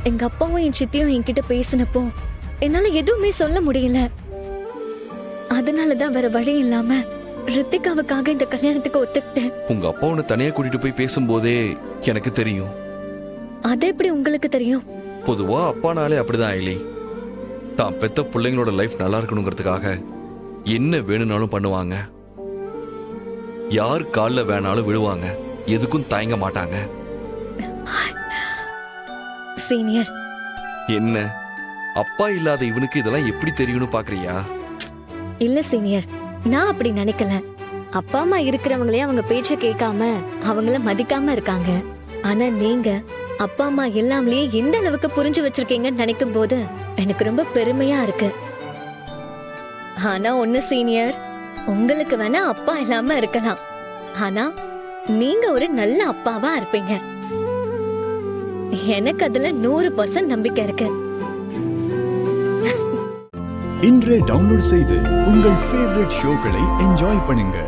எங்க அப்பாவும் என் சித்தியும் என்கிட்ட பேசினப்போ என்னால எதுவுமே சொல்ல முடியல. அதனாலதான் வேற வழி இல்லாம ரித்திகாவுக்காக இந்த கல்யாணத்துக்கு ஒத்துக்கிட்டேன். உங்க அப்பா உன்னை தனியா கூட்டிட்டு போய் பேசும்போதே எனக்கு தெரியும். அது எப்படி உங்களுக்கு தெரியும்? பொதுவா அப்பானாலே அப்படிதான் ஐலி. தான் பெத்த பிள்ளைங்களோட லைஃப் நல்லா இருக்கணுங்கிறதுக்காக என்ன வேணும்னாலும் பண்ணுவாங்க. யார் கால்ல வேணாலும் விழுவாங்க. எதுக்கும் தயங்க மாட்டாங்க. சீனியர், என்ன அப்பா இல்லாத இவனுக்கு இதெல்லாம் எப்படி தெரியும்னு பாக்குறியா? இல்ல சீனியர், நான் அப்படி நினைக்கல. அப்பா அம்மா இருக்கிறவங்களே அவங்க பேச்ச கேட்காம அவங்கள மதிக்காம இருக்காங்க. ஆனா நீங்க அப்பா அம்மா எல்லாமே எந்த அளவுக்கு புரிஞ்சு வச்சிருக்கீங்கன்னு நினைக்கும் போது எனக்கு ரொம்ப பெருமையா இருக்கு. ஆனா ஒண்ணு சீனியர், உங்களுக்கு வேணா அப்பா இல்லாம இருக்கலாம், ஆனா நீங்க ஒரு நல்ல அப்பாவா இருப்பீங்க. எனக்கு அதுல 100% நம்பிக்கை இருக்கு. இன்றே டவுன்லோட் செய்து உங்கள் ஃபேவரட் ஷோக்களை என்ஜாய் பண்ணுங்க.